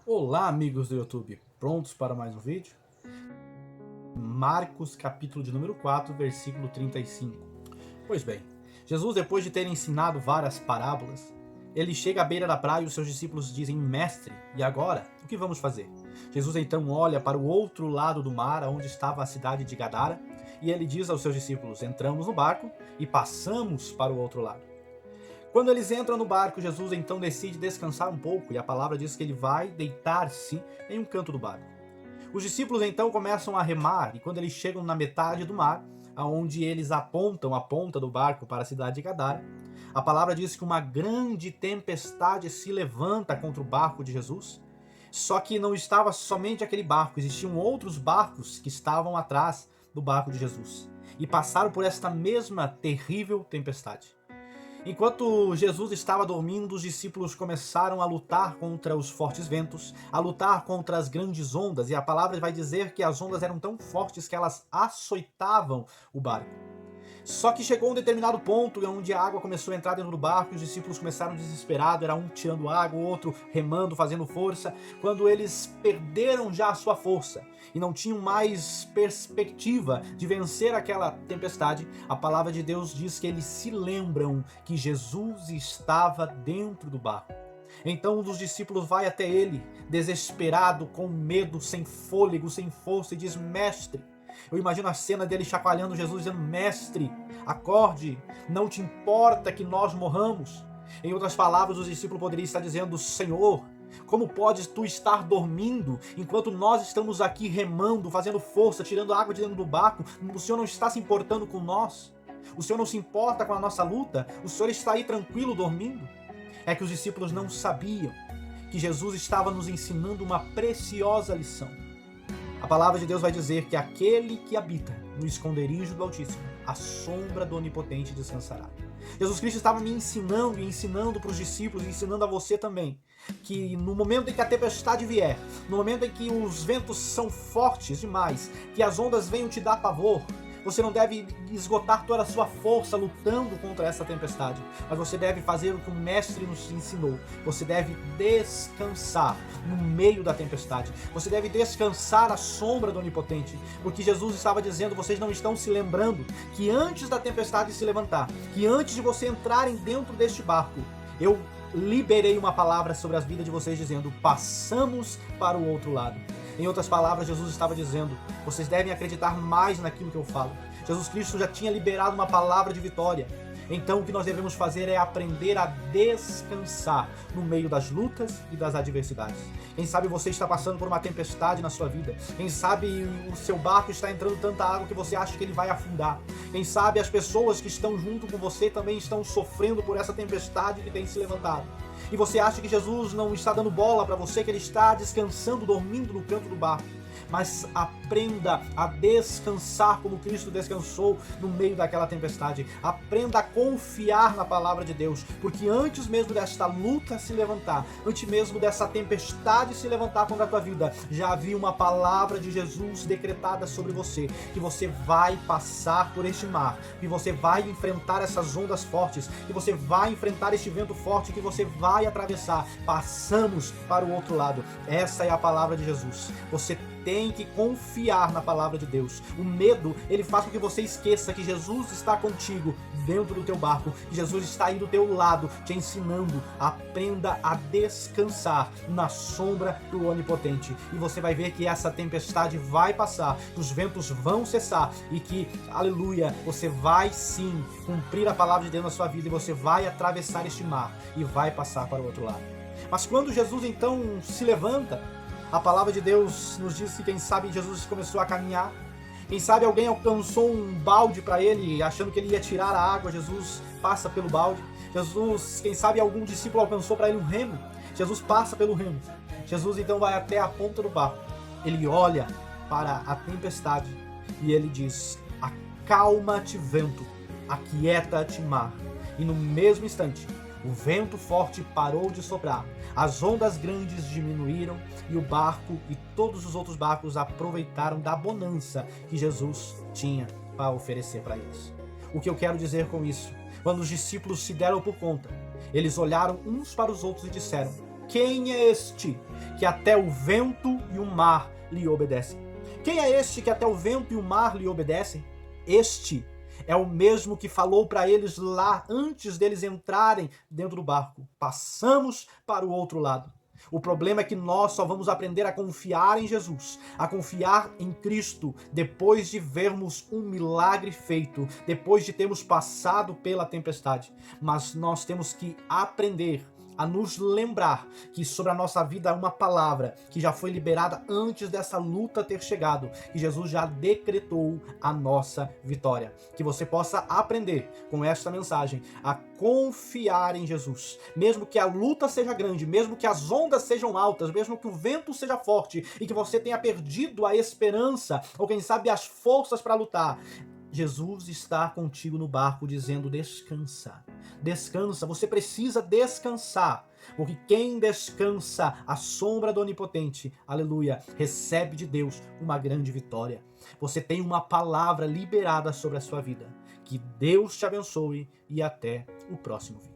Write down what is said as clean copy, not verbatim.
Olá, amigos do YouTube, prontos para mais um vídeo? Marcos, capítulo de número 4, versículo 35. Pois bem, Jesus, depois de ter ensinado várias parábolas, ele chega à beira da praia e os seus discípulos dizem: Mestre, e agora? O que vamos fazer? Jesus então olha para o outro lado do mar, onde estava a cidade de Gadara, e ele diz aos seus discípulos: Entramos no barco e passamos para o outro lado. Quando eles entram no barco, Jesus então decide descansar um pouco, e a palavra diz que ele vai deitar-se em um canto do barco. Os discípulos então começam a remar, e quando eles chegam na metade do mar, aonde eles apontam a ponta do barco para a cidade de Gadara, a palavra diz que uma grande tempestade se levanta contra o barco de Jesus. Só que não estava somente aquele barco, existiam outros barcos que estavam atrás do barco de Jesus e passaram por esta mesma terrível tempestade. Enquanto Jesus estava dormindo, os discípulos começaram a lutar contra os fortes ventos, a lutar contra as grandes ondas, e a palavra vai dizer que as ondas eram tão fortes que elas açoitavam o barco. Só que chegou um determinado ponto onde a água começou a entrar dentro do barco e os discípulos começaram desesperados, era um tirando água, o outro remando, fazendo força, quando eles perderam já a sua força e não tinham mais perspectiva de vencer aquela tempestade. A palavra de Deus diz que eles se lembram que Jesus estava dentro do barco. Então um dos discípulos vai até ele, desesperado, com medo, sem fôlego, sem força, e diz: Mestre, eu imagino a cena dele chacoalhando Jesus, dizendo: Mestre, acorde, não te importa que nós morramos? Em outras palavras, os discípulos poderiam estar dizendo: Senhor, como podes tu estar dormindo enquanto nós estamos aqui remando, fazendo força, tirando água de dentro do barco? O Senhor não está se importando com nós? O Senhor não se importa com a nossa luta? O Senhor está aí tranquilo dormindo? É que os discípulos não sabiam que Jesus estava nos ensinando uma preciosa lição. A palavra de Deus vai dizer que aquele que habita no esconderijo do Altíssimo, a sombra do Onipotente descansará. Jesus Cristo estava me ensinando e ensinando para os discípulos, e ensinando a você também, que no momento em que a tempestade vier, no momento em que os ventos são fortes demais, que as ondas venham te dar pavor, você não deve esgotar toda a sua força lutando contra essa tempestade, mas você deve fazer o que o Mestre nos ensinou. Você deve descansar no meio da tempestade. Você deve descansar à sombra do Onipotente, porque Jesus estava dizendo: vocês não estão se lembrando que antes da tempestade se levantar, que antes de você entrarem dentro deste barco, eu liberei uma palavra sobre as vidas de vocês dizendo: passamos para o outro lado. Em outras palavras, Jesus estava dizendo: vocês devem acreditar mais naquilo que eu falo. Jesus Cristo já tinha liberado uma palavra de vitória. Então o que nós devemos fazer é aprender a descansar no meio das lutas e das adversidades. Quem sabe você está passando por uma tempestade na sua vida. Quem sabe o seu barco está entrando tanta água que você acha que ele vai afundar. Quem sabe as pessoas que estão junto com você também estão sofrendo por essa tempestade que tem se levantado. E você acha que Jesus não está dando bola para você, que ele está descansando, dormindo no canto do barco. Mas aprenda a descansar como Cristo descansou no meio daquela tempestade. Aprenda a confiar na palavra de Deus, porque antes mesmo desta luta se levantar, antes mesmo dessa tempestade se levantar contra a tua vida, já havia uma palavra de Jesus decretada sobre você, que você vai passar por este mar, que você vai enfrentar essas ondas fortes, que você vai enfrentar este vento forte, que você vai atravessar. Passamos para o outro lado. Essa é a palavra de Jesus. Você tem que confiar na palavra de Deus. O medo, ele faz com que você esqueça que Jesus está contigo dentro do teu barco, que Jesus está aí do teu lado, te ensinando. Aprenda a descansar na sombra do Onipotente, e você vai ver que essa tempestade vai passar, que os ventos vão cessar, e que, aleluia, você vai sim cumprir a palavra de Deus na sua vida, e você vai atravessar este mar e vai passar para o outro lado. Mas quando Jesus então se levanta, a palavra de Deus nos diz que, quem sabe, Jesus começou a caminhar. Quem sabe alguém alcançou um balde para ele, achando que ele ia tirar a água. Jesus passa pelo balde. Jesus, quem sabe, algum discípulo alcançou para ele um remo. Jesus passa pelo remo. Jesus então vai até a ponta do barco. Ele olha para a tempestade e ele diz: acalma-te, vento, aquieta-te, mar. E no mesmo instante, o vento forte parou de soprar, as ondas grandes diminuíram e o barco e todos os outros barcos aproveitaram da bonança que Jesus tinha para oferecer para eles. O que eu quero dizer com isso? Quando os discípulos se deram por conta, eles olharam uns para os outros e disseram: Quem é este que até o vento e o mar lhe obedecem? Quem é este que até o vento e o mar lhe obedecem? Este é o mesmo que falou para eles lá antes deles entrarem dentro do barco. Passamos para o outro lado. O problema é que nós só vamos aprender a confiar em Jesus, a confiar em Cristo, depois de vermos um milagre feito, depois de termos passado pela tempestade. Mas nós temos que aprender a nos lembrar que sobre a nossa vida há uma palavra que já foi liberada antes dessa luta ter chegado, que Jesus já decretou a nossa vitória. Que você possa aprender com esta mensagem a confiar em Jesus. Mesmo que a luta seja grande, mesmo que as ondas sejam altas, mesmo que o vento seja forte e que você tenha perdido a esperança ou quem sabe as forças para lutar, Jesus está contigo no barco dizendo: descansa, descansa, você precisa descansar, porque quem descansa à sombra do Onipotente, aleluia, recebe de Deus uma grande vitória. Você tem uma palavra liberada sobre a sua vida. Que Deus te abençoe e até o próximo vídeo.